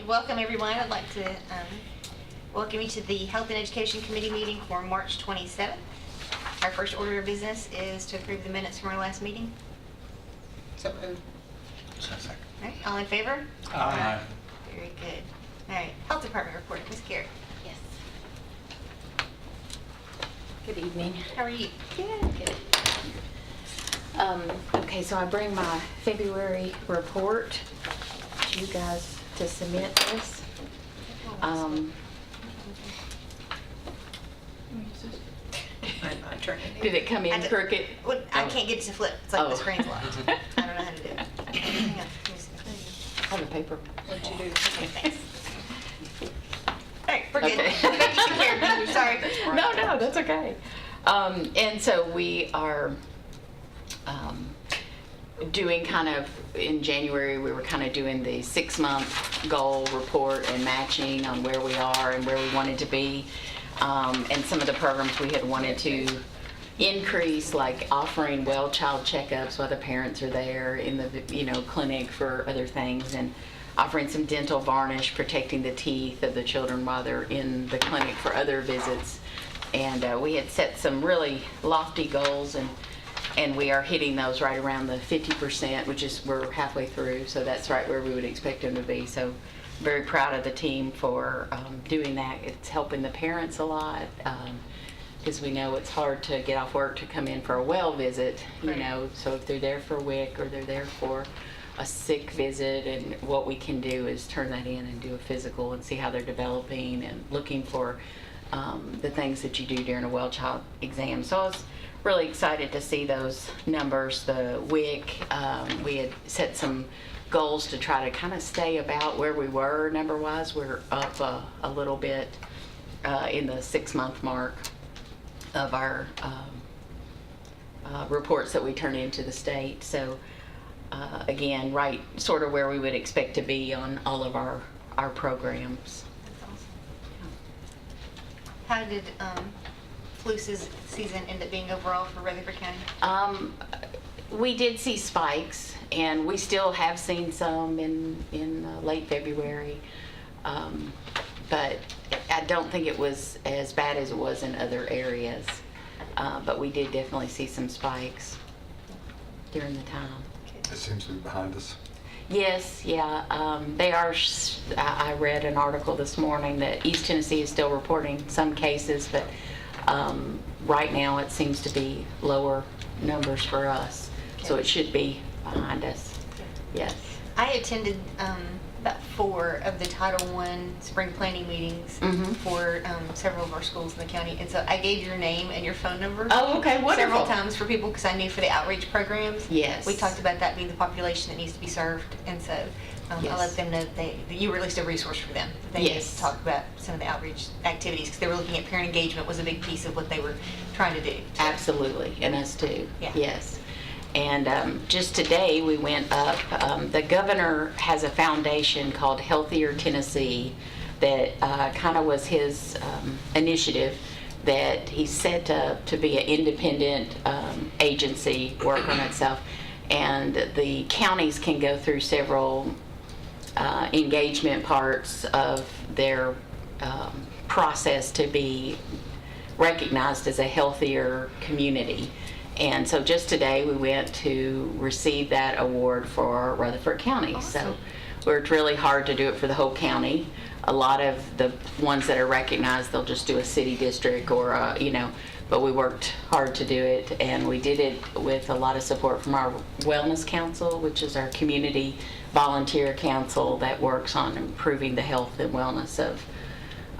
right, welcome everyone. I'd like to welcome you to the Health and Education Committee meeting for March 27th. Our first order of business is to approve the minutes from our last meeting. So moved. All right, all in favor? Aye. Very good. All right, Health Department report, Ms. Garrett. Yes. Good evening. How are you? Good. Okay, so I bring my February report to you guys to submit this. Did it come in crooked? Well, I can't get it to flip. It's like the Oh. screen's locked. I don't know how to do it. Hang on. Let me see. On the paper. What'd you do? Okay, thanks. All right, we're good. Okay. Sorry. No, that's okay. And so we are doing kind of, in January, we were kind of doing the 6-month goal report and matching on where we are and where we wanted to be. And some of the programs we had wanted to increase, like offering well child checkups while the parents are there in the clinic for other things, and offering some dental varnish, protecting the teeth of the children while they're in the clinic for other visits. And we had set some really lofty goals, and we are hitting those right around the 50%, which is, we're halfway through, so that's right where we would expect them to be. So very proud of the team for doing that. It's helping the parents a lot, because we know it's hard to get off work to come in for a well visit, so if they're there for a WIC or they're there for a sick visit, and what we can do is turn that in and do a physical and see how they're developing, and looking for the things that you do during a well child exam. So I was really excited to see those numbers. The WIC, we had set some goals to try to kind of stay about where we were number-wise. We're up a little bit in the 6-month mark of our reports that we turn into the state. So again, right sort of where we would expect to be on all of our programs. That's awesome. How did flu season end up being overall for Rutherford County? We did see spikes, and we still have seen some in late February, but I don't think it was as bad as it was in other areas, but we did definitely see some spikes during the time. It seems to be behind us. Yes, yeah. They are. I read an article this morning that East Tennessee is still reporting some cases, but right now it seems to be lower numbers for us. Okay. So it should be behind us. Yes. I attended about 4 of the Title I spring planning meetings for several of our schools in the county, and so I gave your name and your phone number. Oh, okay, wonderful. Several times for people, because I knew for the outreach programs. Yes. We talked about that being the population that needs to be served, and so I Yes. let them know that you were at least a resource for them. They needed Yes. to talk about some of the outreach activities, because they were looking at parent engagement was a big piece of what they were trying to do. Absolutely, and us too. Yeah. Yes. And just today we went up, the governor has a foundation called Healthier Tennessee that kind of was his initiative, that he set up to be an independent agency, work on itself. And the counties can go through several engagement parts of their process to be recognized as a healthier community. And so just today we went to receive that award for Rutherford County. Awesome. So we worked really hard to do it for the whole county. A lot of the ones that are recognized, they'll just do a city district or but we worked hard to do it, and we did it with a lot of support from our Wellness Council, which is our community volunteer council that works on improving the health and wellness of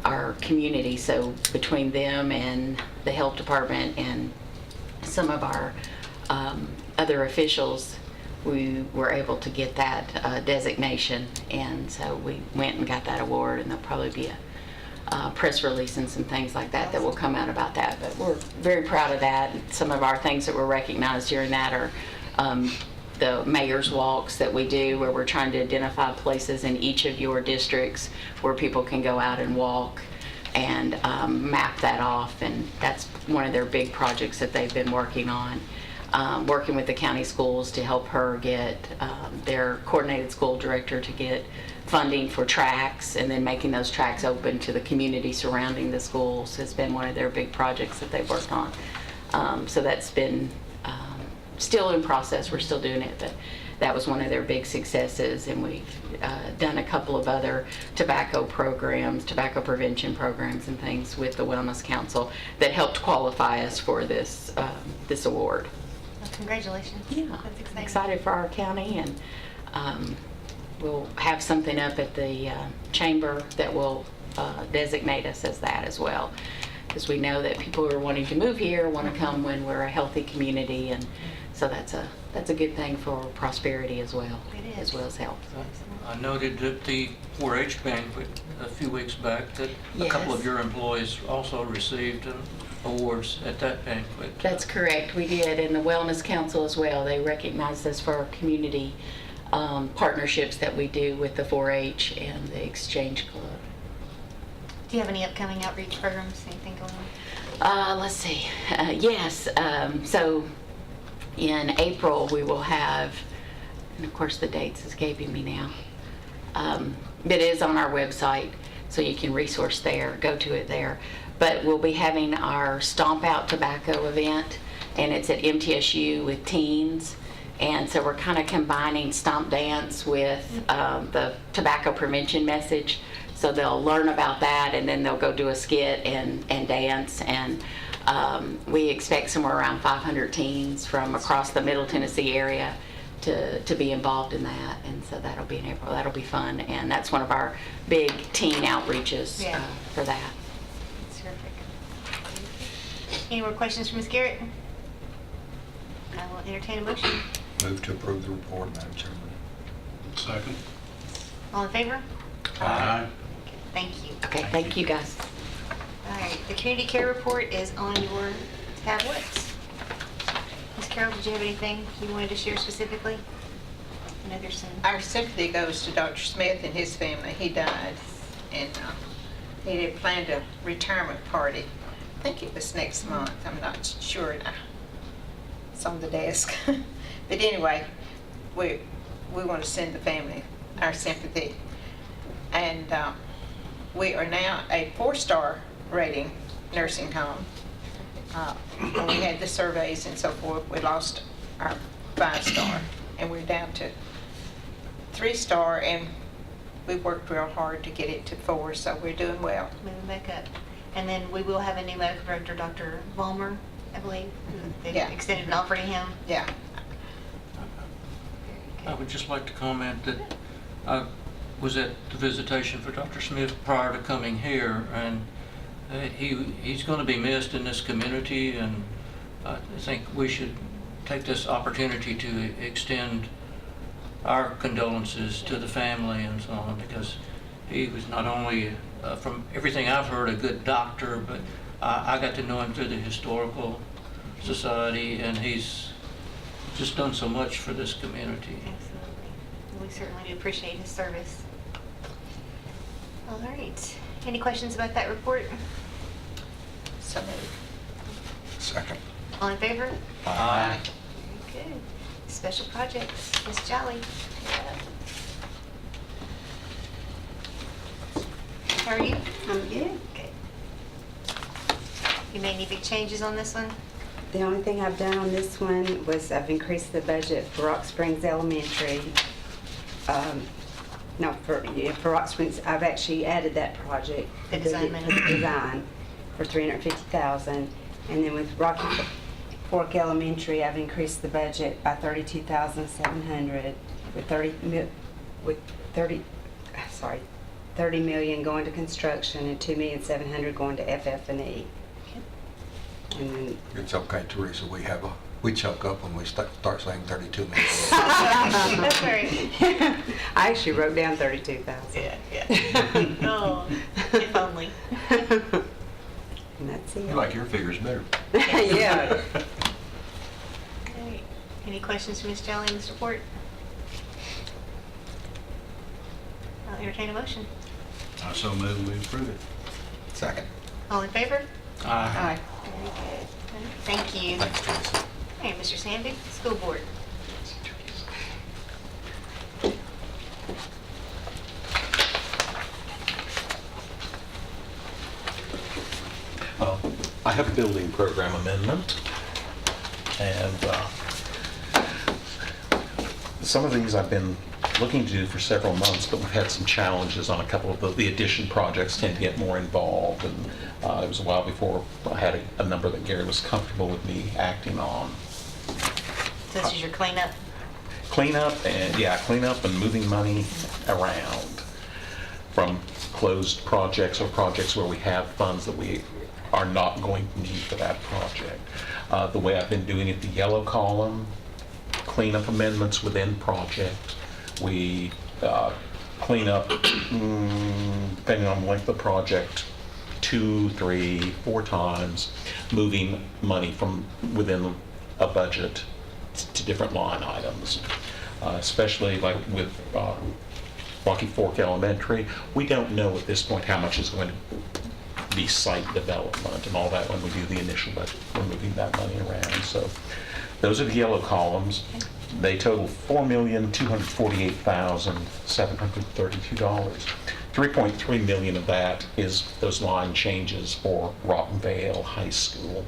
our community. So between them and the health department and some of our other officials, we were able to get that designation, and so we went and got that award, and there'll probably be a press release and some things like that will come out about that. But we're very proud of that. Some of our things that were recognized during that are the mayor's walks that we do, where we're trying to identify places in each of your districts where people can go out and walk and map that off, and that's one of their big projects that they've been working on. Working with the county schools to help her get their coordinated school director to get funding for tracks, and then making those tracks open to the community surrounding the schools has been one of their big projects that they've worked on. So that's been still in process. We're still doing it, but that was one of their big successes. And we've done a couple of other tobacco programs, tobacco prevention programs and things with the Wellness Council that helped qualify us for this award. Well, congratulations. Yeah, That's exciting. excited for our county, and we'll have something up at the chamber that will designate us as that as well. Because we know that people who are wanting to move here want to come when we're a healthy community, and so that's a good thing for prosperity as well, It is. as well as health. I noted at the 4-H banquet a few weeks back that a couple of Yes. your employees also received awards at that banquet. That's correct, we did, and the Wellness Council as well. They recognized us for our community partnerships that we do with the 4-H and the Exchange Club. Do you have any upcoming outreach programs, anything going on? Let's see. Yes. So in April, we will have, and of course the date's escaping me now. It is on our website, so you can resource there, go to it there. But we'll be having our Stomp Out Tobacco event, and it's at MTSU with teens. And so we're kind of combining Stomp Dance with the tobacco prevention message. So they'll learn about that, and then they'll go do a skit and dance. And we expect somewhere around 500 teens from across the Middle Tennessee area to be involved in that. And so that'll be in April. That'll be fun. And that's one of our big teen outreaches Yeah. for that. That's terrific. Any more questions for Ms. Garrett? I will entertain a motion. Move to approve the report, Madam Chairman. Second. All in favor? Aye. Thank you. Okay, thank you guys. All right, the community care report is on your tablets. Ms. Carol, did you have anything you wanted to share specifically? I know there's some. Our sympathy goes to Dr. Smith and his family. He died, and he had planned a retirement party. I think it was next month. I'm not sure. It's on the desk. But anyway, we want to send the family our sympathy. And we are now a 4-star rating nursing home. When we had the surveys and so forth, we lost our 5-star, and we're down to 3-star, and we've worked real hard to get it to 4, so we're doing well. Moving back up. And then we will have a new medical director, Dr. Vollmer, I believe. They've Yeah. extended an offer to him. Yeah. I would just like to comment that I was at the visitation for Dr. Smith prior to coming here, and he's going to be missed in this community, and I think we should take this opportunity to extend our condolences to the family and so on, because he was not only, from everything I've heard, a good doctor, but I got to know him through the Historical Society, and he's just done so much for this community. Absolutely. We certainly do appreciate his service. All right. Any questions about that report? So moved. Second. All in favor? Aye. Very good. Special projects, Ms. Jolly. How are you? I'm good. Okay. You made any big changes on this one? The only thing I've done on this one was I've increased the budget for Rock Springs Elementary. No, for Rock Springs, I've actually added that project. The design money. For the design for $350,000. And then with Rocky Fork Elementary, I've increased the budget by $32,700 with 30 million going to construction and $2,700,000 going to FF&E. And then It's okay, Teresa, we choke up when we start saying 32 million. That's right. I actually wrote down 32,000. Yeah. Oh, if only. And that's it. You like your figures better. Yeah. Okay. Any questions for Ms. Jolly in this report? I'll entertain a motion. I so move we approve it. Second. All in favor? Aye. Very good. Thank you. Thanks, Teresa. Okay, Mr. Sandy, School Board. have a building program amendment, and some of these I've been looking to do for several months, but we've had some challenges on a couple of the addition projects tend to get more involved, and it was a while before I had a number that Gary was comfortable with me acting on. So this is your cleanup? Cleanup and moving money around from closed projects or projects where we have funds that we are not going to need for that project. The way I've been doing it, the yellow column, cleanup amendments within project. We clean up, depending on the length of the project, 2, 3, 4 times, moving money from within a budget to different line items. Especially like with Rocky Fork Elementary, we don't know at this point how much is going to be site development and all that when we do the initial budget. We're moving that money around. So those are the yellow columns. They total $4,248,732. 3.3 million of that is those line changes for Rockvale High School,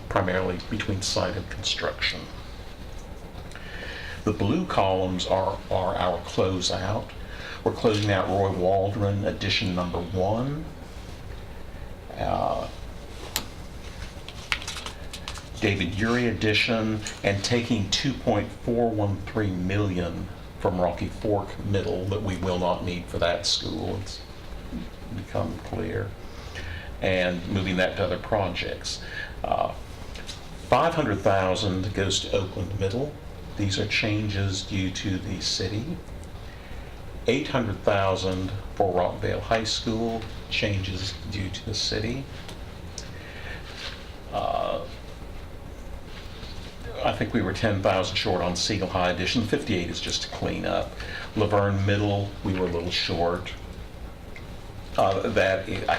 primarily between site and construction. The blue columns are our closeout. We're closing out Roy Waldron edition number 1. David Urey edition, and taking $2.413 million from Rocky Fork Middle that we will not need for that school. It's become clear. And moving that to other projects. $500,000 goes to Oakland Middle. These are changes due to the city. $800,000 for Rockvale High School, changes due to the city. I think we were 10,000 short on Siegel High Edition. 58 is just to clean up. Laverne Middle, we were a little short. I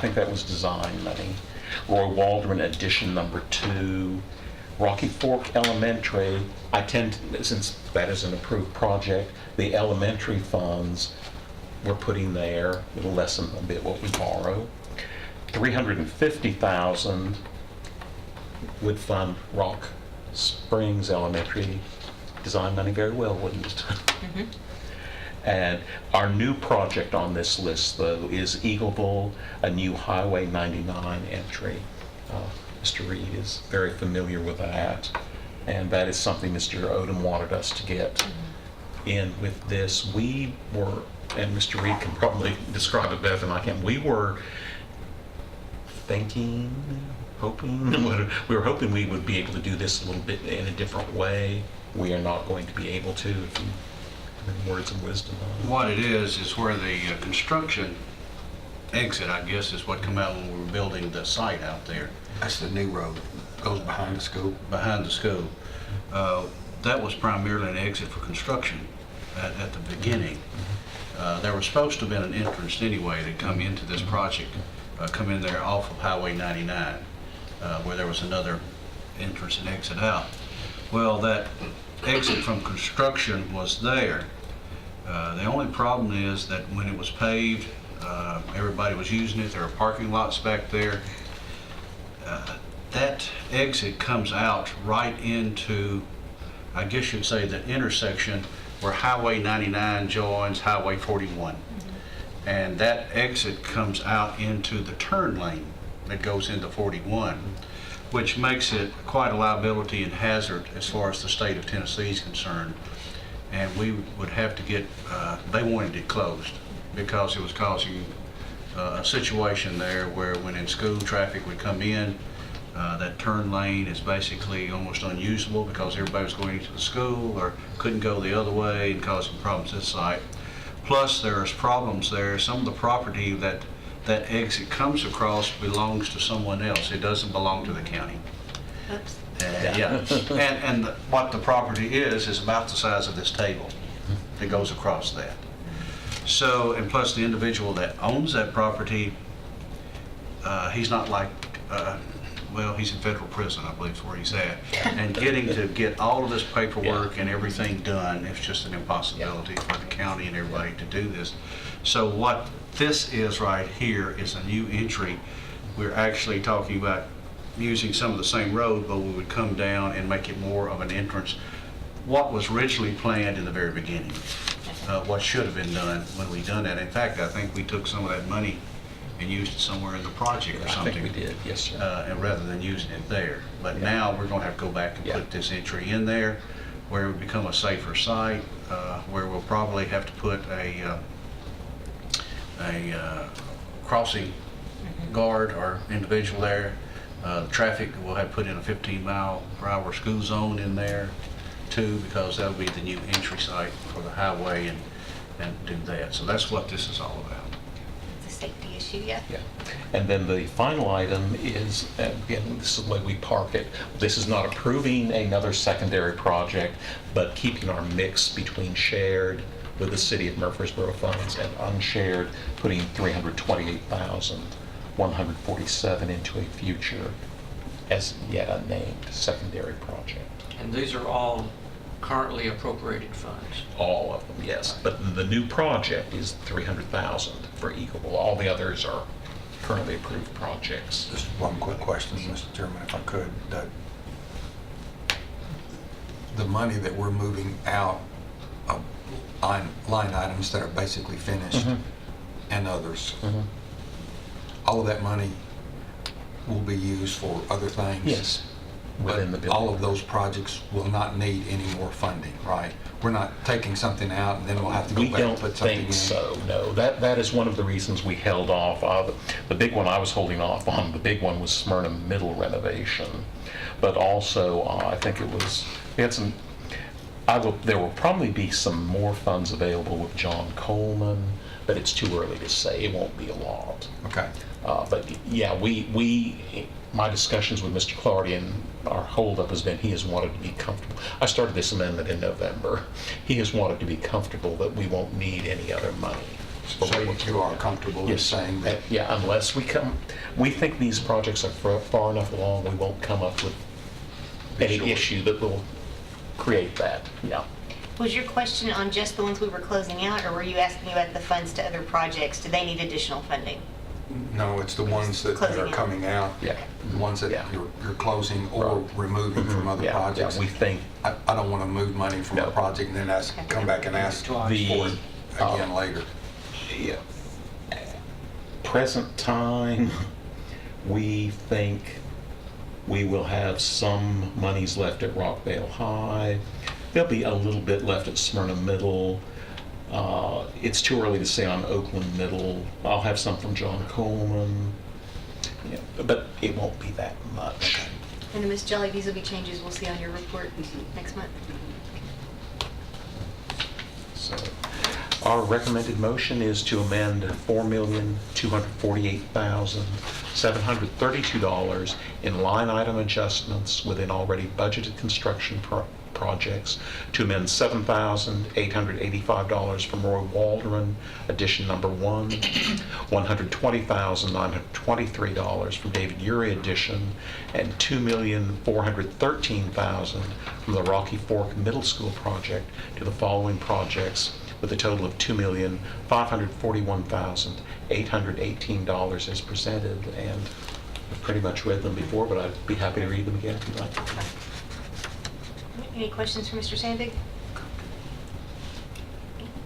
think that was design money. Roy Waldron Edition number 2. Rocky Fork Elementary, since that is an approved project, the elementary funds we're putting there, it'll lessen a bit what we borrow. $350,000 would fund Rock Springs Elementary. Design money very well, wouldn't it? Mm-hmm. And our new project on this list, though, is Eagleville, a new Highway 99 entry. Mr. Reed is very familiar with that, and that is something Mr. Odom wanted us to get in with this. We were, and Mr. Reed can probably describe it better than I can, we were hoping we would be able to do this a little bit in a different way. We are not going to be able to, if you have any words of wisdom on it. What it is where the construction exit, I guess, is what come out when we were building the site out there. That's the new road, goes behind the school. Behind the school. That was primarily an exit for construction at the beginning. There was supposed to have been an entrance anyway to come into this project, come in there off of Highway 99, where there was another entrance and exit out. Well, that exit from construction was there. The only problem is that when it was paved, everybody was using it. There are parking lots back there. That exit comes out right into, I guess you'd say, the intersection where Highway 99 joins Highway 41. And that exit comes out into the turn lane that goes into 41, which makes it quite a liability and hazard as far as the state of Tennessee is concerned. And we would have to get, they wanted it closed because it was causing a situation there where when in school traffic would come in, that turn lane is basically almost unusable because everybody was going into the school or couldn't go the other way and causing problems at the site. Plus, there's problems there. Some of the property that exit comes across belongs to someone else. It doesn't belong to the county. Oops. And what the property is about the size of this table that goes across that. So, and plus the individual that owns that property, he's not like, well, he's in federal prison, I believe is where he's at. And getting to get all of this paperwork and everything done, it's just an impossibility for the county and everybody to do this. So what this is right here is a new entry. We're actually talking about using some of the same road, but we would come down and make it more of an entrance. What was originally planned in the very beginning, what should have been done when we done that. In fact, I think we took some of that money and used it somewhere in the project or I something. think we did, yes, sir. And rather than using it there. But Yeah. now we're gonna have to go back and Yeah. put this entry in there where it would become a safer site, where we'll probably have to put a crossing guard or individual there. The traffic, we'll have to put in a 15-mile-per-hour school zone in there too, because that'll be the new entry site for the highway and do that. So that's what this is all about. It's a safety issue, yeah. Yeah. And then the final item is, again, this is the way we park it. This is not approving another secondary project, but keeping our mix between shared with the city of Murfreesboro funds and unshared, putting $328,147 into a future as yet unnamed secondary project. And these are all currently appropriated funds. All of them, yes. But the new project is 300,000 for Eagle. All the others are currently approved projects. Just one quick question, Mr. Chairman, if I could. The money that we're moving out of line items that are basically finished Mhm. and others, Mhm. all of that money will be used for other things? Yes, within the But building. all of those projects will not need any more funding, right? We're not taking something out and then we'll have to go We back and don't put something in? think so, no. That is one of the reasons we held off. The big one I was holding off on, the big one was Smyrna Middle renovation. But also, I think it was, we had some, there will probably be some more funds available with John Coleman, but it's too early to say. It won't be a lot. Okay. But yeah, my discussions with Mr. Clardy and our holdup has been he has wanted to be comfortable. I started this amendment in November. He has wanted to be comfortable that we won't need any other money. So you are comfortable in Yes, saying that? Yeah, unless we think these projects are far enough along, we won't come up with any Sure. issue that will create that, yeah. Was your question on just the ones we were closing out, or were you asking about the funds to other projects? Do they need additional funding? No, it's the ones that Closing are out. coming out. Yeah. The ones that Yeah. you're closing or Right. removing from other Yeah, projects. yeah, we think I don't want to move money from a No. project and then come back and ask for it again later. Yeah. Present time, we think we will have some monies left at Rockvale High. There'll be a little bit left at Smyrna Middle. It's too early to say on Oakland Middle. I'll have some from John Coleman. Yeah, but it won't be that much. And the Miss Jolly, these will be changes we'll see on your report next month. So, our recommended motion is to amend $4,248,732 in line item adjustments within already budgeted construction projects to amend $7,885 from Roy Waldron, addition number 1, $120,923 from David Urey addition, and $2,413,000 from the Rocky Fork Middle School project to the following projects with a total of $2,541,818 as presented. And I've pretty much read them before, but I'd be happy to read them again if you'd like. Any questions for Mr. Sandig?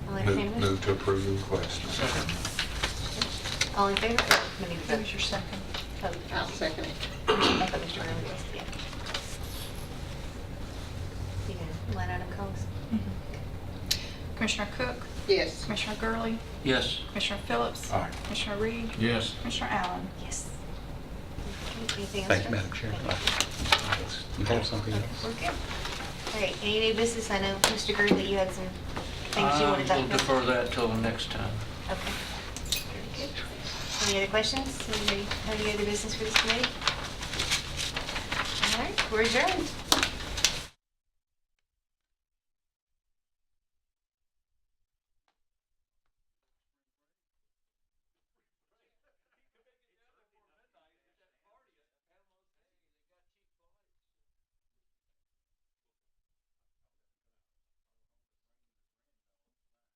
I'll entertain a motion. Move to approve the request. All in favor? Let me vote. Who's your second? Oh, I'll second it. I thought Mr. Gurley was, yeah. You gonna line item calls? Commissioner Cook? Yes. Commissioner Gurley? Yes. Commissioner Phillips? Aye. Commissioner Reed? Yes. Commissioner Allen? Yes. Anything else? Thank you, Jeff? Madam Chair. Okay. You have something Okay, else? we're good. All right, any new business? I know, Mr. Gurley, you had some things you wanted to talk We'll about. defer that till next time. Okay. Very good. Any other questions? Anybody have any other business for this committee? All right, we're adjourned.